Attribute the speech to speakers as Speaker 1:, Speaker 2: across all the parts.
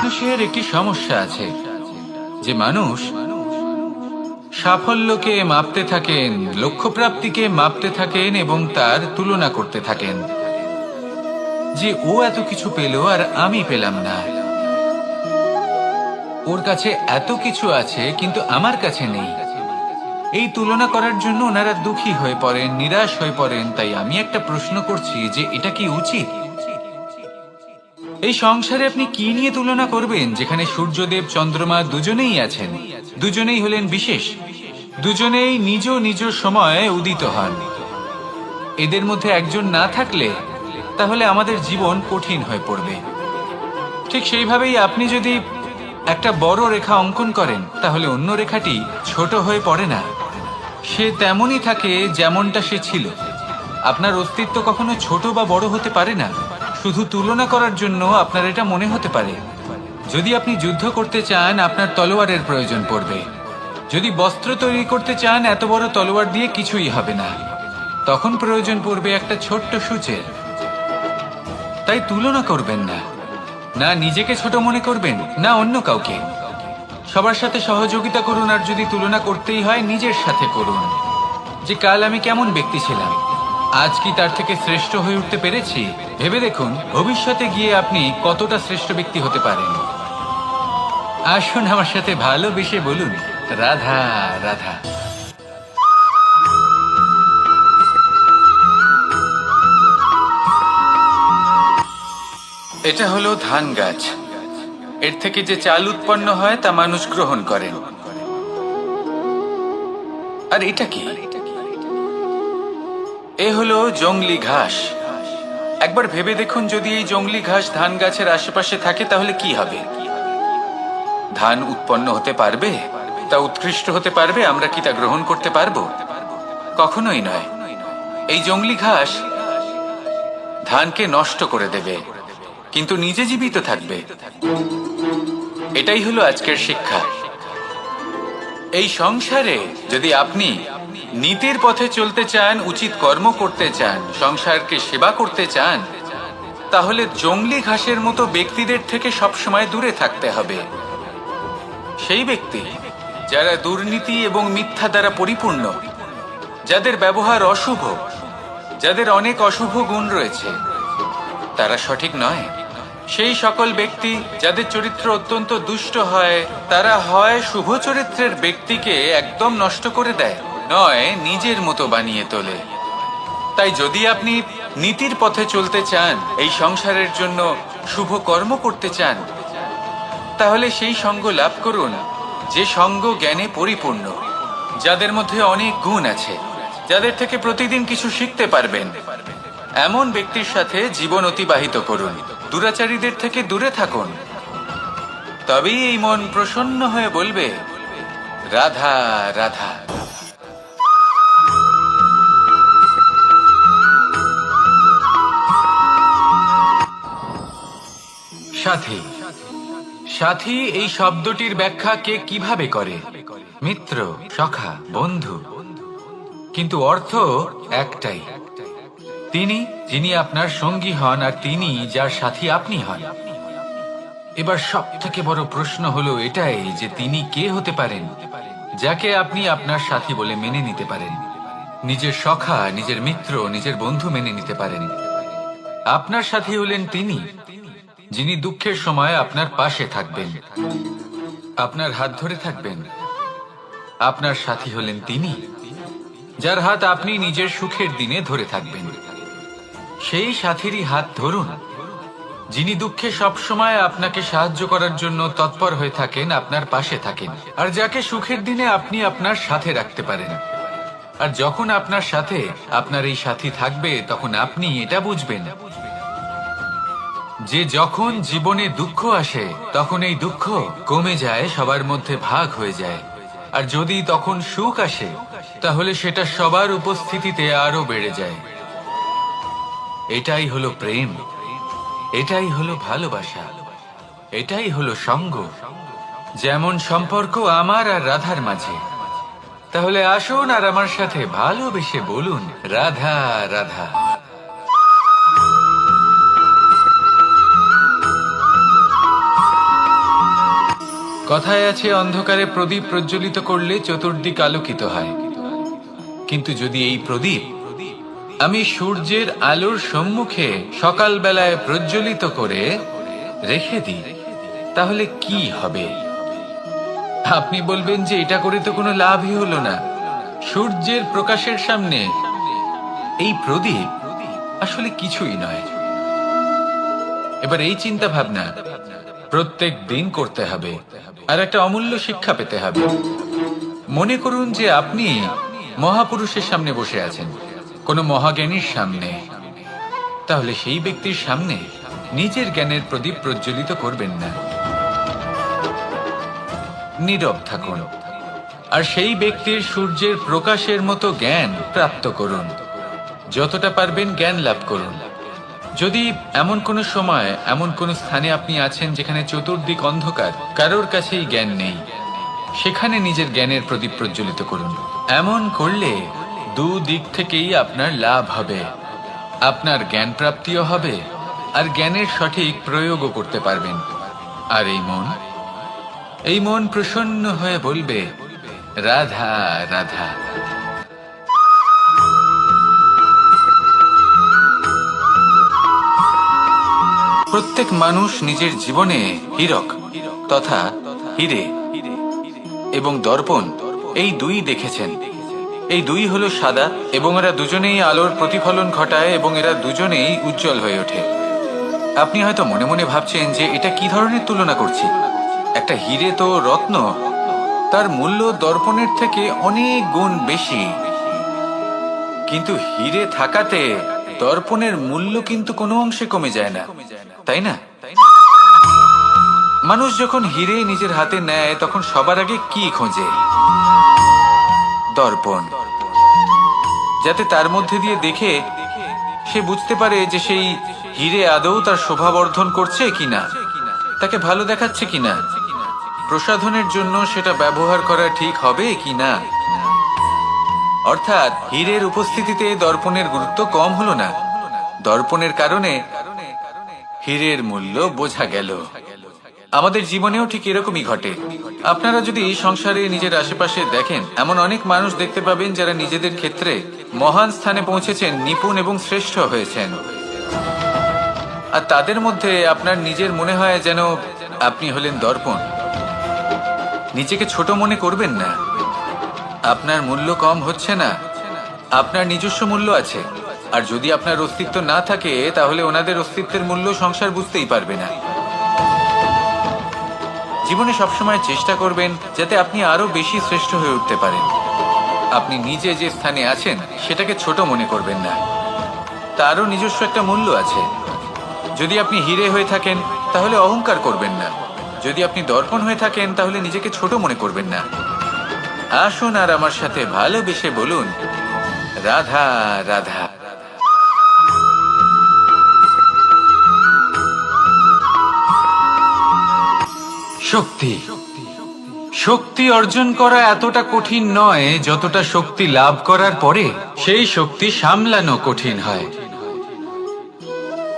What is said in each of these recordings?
Speaker 1: মানুষের একটি সমস্যা আছে যে মানুষ সাফল্যকে মাপতে থাকেন, লক্ষ্যপ্রাপ্তিকে মাপতে থাকেন এবং তার তুলনা করতে থাকেন যে ও এত কিছু পেল আর আমি পেলাম না, ওর কাছে এত কিছু আছে কিন্তু আমার কাছে নেই। এই তুলনা করার জন্য ওনারা দুঃখী হয়ে পড়েন, নিরাশ হয়ে পড়েন। তাই আমি একটা প্রশ্ন করছি যে এটা কি উচিত? এই সংসারে আপনি কি নিয়ে তুলনা করবেন, যেখানে সূর্যদেব চন্দ্রমা দুজনেই আছেন, দুজনেই হলেন বিশেষ, দুজনেই নিজ নিজ সময়ে উদিত হন। এদের মধ্যে একজন না থাকলে তাহলে আমাদের জীবন কঠিন হয়ে পড়বে। ঠিক সেইভাবেই আপনি যদি একটা বড় রেখা অঙ্কন করেন তাহলে অন্য রেখাটি ছোট হয়ে পড়ে না, সে তেমনই থাকে যেমনটা সে ছিল। আপনার অস্তিত্ব কখনো ছোট বা বড় হতে পারে না। শুধু তুলনা করার জন্য আপনার এটা মনে হতে পারে। যদি আপনি যুদ্ধ করতে চান আপনার তলোয়ারের প্রয়োজন পড়বে। যদি বস্ত্র তৈরি করতে চান এত বড় তলোয়ার দিয়ে কিছুই হবে না, তখন প্রয়োজন পড়বে একটা ছোট্ট সূচের। তাই তুলনা করবেন না, না নিজেকে ছোট মনে করবেন না অন্য কাউকে। সবার সাথে সহযোগিতা করুন, আর যদি তুলনা করতেই হয় নিজের সাথে করুন, যে কাল আমি কেমন ব্যক্তি ছিলাম, আজ কি তার থেকে শ্রেষ্ঠ হয়ে উঠতে পেরেছি। ভেবে দেখুন ভবিষ্যতে গিয়ে আপনি কতটা শ্রেষ্ঠ ব্যক্তি হতে পারেন। আসুন আমার সাথে ভালোবেসে বলুন রাধা রাধা। এটা হলো ধান গাছ। এর থেকে যে চাল উৎপন্ন হয় তা মানুষ গ্রহণ করেন। আর এটা কি? এ হলো জংলি ঘাস। একবার ভেবে দেখুন যদি এই জংলি ঘাস ধান গাছের আশেপাশে থাকে তাহলে কি হবে? ধান উৎপন্ন হতে পারবে? তা উৎকৃষ্ট হতে পারবে? আমরা কি তা গ্রহণ করতে পারবো? কখনোই নয়। এই জংলি ঘাস ধানকে নষ্ট করে দেবে, কিন্তু নিজে জীবিত থাকবে। এটাই হলো আজকের শিক্ষা। এই সংসারে যদি আপনি নীতির পথে চলতে চান, উচিত কর্ম করতে চান, সংসারকে সেবা করতে চান, তাহলে জংলি ঘাসের মতো ব্যক্তিদের থেকে সবসময় দূরে থাকতে হবে। সেই ব্যক্তি যারা দুর্নীতি এবং মিথ্যা দ্বারা পরিপূর্ণ, যাদের ব্যবহার অশুভ, যাদের অনেক অশুভ গুণ রয়েছে, তারা সঠিক নয়। সেই সকল ব্যক্তি যাদের চরিত্র অত্যন্ত দুষ্ট হয়, তারা হয় শুভ চরিত্রের ব্যক্তিকে একদম নষ্ট করে দেয়, নয় নিজের মতো বানিয়ে তোলে। তাই যদি আপনি নীতির পথে চলতে চান, এই সংসারের জন্য শুভ কর্ম করতে চান, তাহলে সেই সঙ্গ লাভ করুন যে সঙ্গ জ্ঞানে পরিপূর্ণ, যাদের মধ্যে অনেক গুণ আছে, যাদের থেকে প্রতিদিন কিছু শিখতে পারবেন। এমন ব্যক্তির সাথে জীবন অতিবাহিত করুন। দুরাচারীদের থেকে দূরে থাকুন। তবেই এই মন প্রসন্ন হয়ে বলবে রাধা রাধা। সাথী। সাথী এই শব্দটির ব্যাখ্যা কে কিভাবে করে? মিত্র, সখা, বন্ধু। কিন্তু অর্থ একটাই, তিনি যিনি আপনার সঙ্গী হন আর তিনি যার সাথী আপনি হন। এবার সব থেকে বড় প্রশ্ন হলো এটাই যে তিনি কে হতে পারেন যাকে আপনি আপনার সাথী বলে মেনে নিতে পারেন, নিজের সখা, নিজের মিত্র, নিজের বন্ধু মেনে নিতে পারেন। আপনার সাথী হলেন তিনি যিনি দুঃখের সময় আপনার পাশে থাকবেন, আপনার হাত ধরে থাকবেন। আপনার সাথী হলেন তিনি যার হাত আপনি নিজের সুখের দিনে ধরে থাকবেন। সেই সাথীরই হাত ধরুন যিনি দুঃখে সবসময় আপনাকে সাহায্য করার জন্য তৎপর হয়ে থাকেন, আপনার পাশে থাকেন, আর যাকে সুখের দিনে আপনি আপনার সাথে রাখতে পারেন। আর যখন আপনার সাথে আপনার এই সাথী থাকবে, তখন আপনি এটা বুঝবেন যে যখন জীবনে দুঃখ আসে তখন এই দুঃখ কমে যায়, সবার মধ্যে ভাগ হয়ে যায়। আর যদি তখন সুখ আসে তাহলে সেটা সবার উপস্থিতিতে আরো বেড়ে যায়। এটাই হলো প্রেম, এটাই হলো ভালোবাসা, এটাই হলো সঙ্গ। যেমন সম্পর্ক আমার আর রাধার মাঝে। তাহলে আসুন আর আমার সাথে ভালোবেসে বলুন রাধা রাধা। কথায় আছে অন্ধকারে প্রদীপ প্রজ্বলিত করলে চতুর্দিক আলোকিত হয়, কিন্তু যদি এই প্রদীপ আমি সূর্যের আলোর সম্মুখে সকালবেলায় প্রজ্বলিত করে রেখে দিই, তাহলে কি হবে? আপনি বলবেন যে এটা করে তো কোনো লাভই হলো না। সূর্যের প্রকাশের সামনে এই প্রদীপ আসলে কিছুই নয়। এবার এই চিন্তা ভাবনা প্রত্যেক দিন করতে হবে, আর একটা অমূল্য শিক্ষা পেতে হবে। মনে করুন যে আপনি মহাপুরুষের সামনে বসে আছেন, কোনো মহাজ্ঞানীর সামনে। তাহলে সেই ব্যক্তির সামনে নিজের জ্ঞানের প্রদীপ প্রজ্বলিত করবেন না, নীরব থাকুন, আর সেই ব্যক্তির সূর্যের প্রকাশের মতো জ্ঞান প্রাপ্ত করুন। যতটা পারবেন জ্ঞান লাভ করুন। যদি এমন কোনো সময় এমন কোনো স্থানে আপনি আছেন যেখানে চতুর্দিক অন্ধকার, কারোর কাছেই জ্ঞান নেই, সেখানে নিজের জ্ঞানের প্রদীপ প্রজ্বলিত করুন। এমন করলে দুদিক থেকেই আপনার লাভ হবে। আপনার জ্ঞান প্রাপ্তিও হবে, আর জ্ঞানের সঠিক প্রয়োগও করতে পারবেন। আর এই মন প্রসন্ন হয়ে বলবে, রাধা রাধা। প্রত্যেক মানুষ নিজের জীবনে হীরক তথা হীরে এবং দর্পণ এই দুই দেখেছেন। এই দুই হলো সাদা, এবং এরা দুজনেই আলোর প্রতিফলন ঘটায়, এবং এরা দুজনেই উজ্জ্বল হয়ে ওঠে। আপনি হয়তো মনে মনে ভাবছেন যে এটা কি ধরনের তুলনা করছি। একটা হীরে তো রত্ন, তার মূল্য দর্পণের থেকে অনেক গুণ বেশি। কিন্তু হীরে থাকাতে দর্পণের মূল্য কিন্তু কোনো অংশে কমে যায় না, তাই না? মানুষ যখন হীরে নিজের হাতে নেয় তখন সবার আগে কি খোঁজে? দর্পণ, যাতে তার মধ্যে দিয়ে দেখে সে বুঝতে পারে যে সেই হীরে আদৌ তার শোভাবর্ধন করছে কিনা, তাকে ভালো দেখাচ্ছে কিনা, প্রসাধনের জন্য সেটা ব্যবহার করা ঠিক হবে কিনা। অর্থাৎ হীরের উপস্থিতিতে দর্পণের গুরুত্ব কম হলো না, দর্পণের কারণে হীরের মূল্য বোঝা গেল। আমাদের জীবনেও ঠিক এরকমই ঘটে। আপনারা যদি সংসারে নিজের আশেপাশে দেখেন, এমন অনেক মানুষ দেখতে পাবেন যারা নিজেদের ক্ষেত্রে মহান স্থানে পৌঁছেছেন, নিপুণ এবং শ্রেষ্ঠ হয়েছেন। আর তাদের মধ্যে আপনার নিজের মনে হয় যেন আপনি হলেন দর্পণ। নিজেকে ছোট মনে করবেন না। আপনার মূল্য কম হচ্ছে না, আপনার নিজস্ব মূল্য আছে। আর যদি আপনার অস্তিত্ব না থাকে, তাহলে ওনাদের অস্তিত্বের মূল্য সংসার বুঝতেই পারবে না। জীবনে সবসময় চেষ্টা করবেন যাতে আপনি আরো বেশি শ্রেষ্ঠ হয়ে উঠতে পারেন। আপনি নিজে যে স্থানে আছেন সেটাকে ছোট মনে করবেন না, তারও নিজস্ব একটা মূল্য আছে। যদি আপনি হীরে হয়ে থাকেন তাহলে অহংকার করবেন না, যদি আপনি দর্পণ হয়ে থাকেন তাহলে নিজেকে ছোট মনে করবেন না। আসুন আর আমার সাথে ভালোবেসে বলুন, রাধা রাধা। শক্তি, শক্তি অর্জন করা এতটা কঠিন নয় যতটা শক্তি লাভ করার পরে সেই শক্তি সামলানো কঠিন হয়।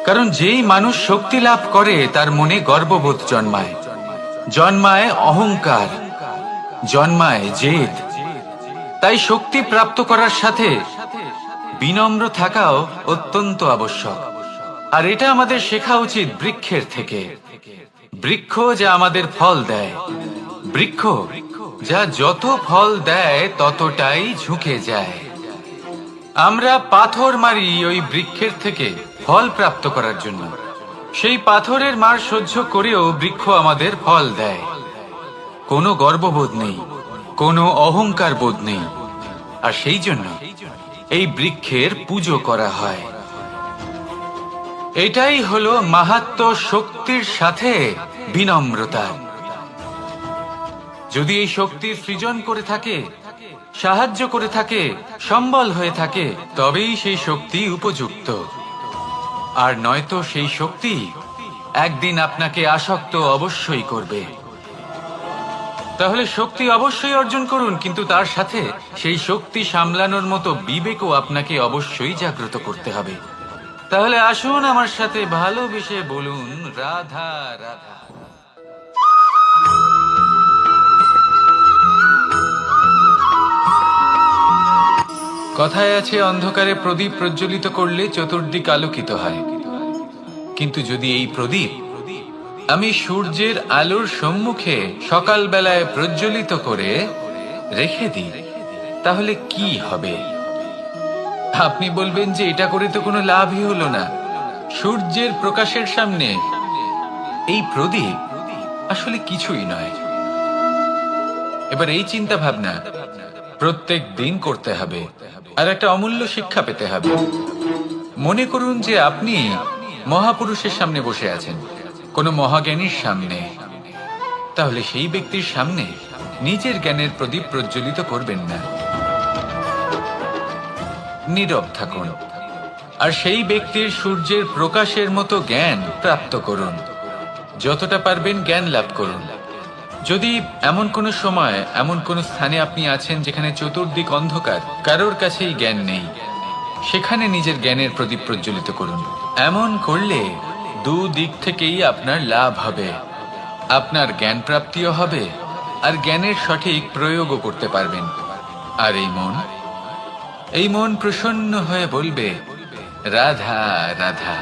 Speaker 1: কারণ যেই মানুষ শক্তি লাভ করে তার মনে গর্ববোধ জন্মায়, জন্মায় অহংকার, জন্মায় জেদ। তাই শক্তি প্রাপ্ত করার সাথে বিনম্র থাকাও অত্যন্ত আবশ্যক। আর এটা আমাদের শেখা উচিত বৃক্ষের থেকে। বৃক্ষ যা আমাদের ফল দেয়, বৃক্ষ যা যত ফল দেয় ততটাই ঝুঁকে যায়। আমরা পাথর মারি ওই বৃক্ষের থেকে ফল প্রাপ্ত করার জন্য। সেই পাথরের মার সহ্য করেও বৃক্ষ আমাদের ফল দেয়। কোনো গর্ববোধ নেই, কোনো অহংকার বোধ নেই। আর সেই জন্য এই বৃক্ষের পুজো করা হয়। এটাই হলো মাহাত্ম্য শক্তির সাথে বিনম্রতা। যদি এই শক্তির সৃজন করে থাকে, সাহায্য করে থাকে, সম্বল হয়ে থাকে, তবেই সেই শক্তি উপযুক্ত। আর নয়তো সেই শক্তি একদিন আপনাকে আসক্ত অবশ্যই করবে। তাহলে শক্তি অবশ্যই অর্জন করুন, কিন্তু তার সাথে সেই শক্তি সামলানোর মতো বিবেকও আপনাকে অবশ্যই জাগ্রত করতে হবে। তাহলে আসুন আমার সাথে ভালোবেসে বলুন, রাধা রাধা। কথায় আছে, অন্ধকারে প্রদীপ প্রজ্বলিত করলে চতুর্দিক আলোকিত হয়। কিন্তু যদি এই প্রদীপ আমি সূর্যের আলোর সম্মুখে সকালবেলায় প্রজ্বলিত করে রেখে দিই, তাহলে কি হবে? আপনি বলবেন যে এটা করে তো কোনো লাভই হলো না। সূর্যের প্রকাশের সামনে এই প্রদীপ আসলে কিছুই নয়। এবার এই চিন্তা ভাবনা প্রত্যেক দিন করতে হবে, আর একটা অমূল্য শিক্ষা পেতে হবে। মনে করুন যে আপনি মহাপুরুষের সামনে বসে আছেন, কোনো মহাজ্ঞানীর সামনে। তাহলে সেই ব্যক্তির সামনে নিজের জ্ঞানের প্রদীপ প্রজ্বলিত করবেন না, নীরব থাকুন, আর সেই ব্যক্তির সূর্যের প্রকাশের মতো জ্ঞান প্রাপ্ত করুন। যতটা পারবেন জ্ঞান লাভ করুন। যদি এমন কোনো সময়, এমন কোনো স্থানে আপনি আছেন যেখানে চতুর্দিক অন্ধকার, কারোর কাছেই জ্ঞান নেই, সেখানে নিজের জ্ঞানের প্রদীপ প্রজ্বলিত করুন। এমন করলে দুদিক থেকেই আপনার লাভ হবে। আপনার জ্ঞান প্রাপ্তিও হবে, আর জ্ঞানের সঠিক প্রয়োগও করতে পারবেন। আর এই মন প্রসন্ন হয়ে বলবে, রাধা রাধা।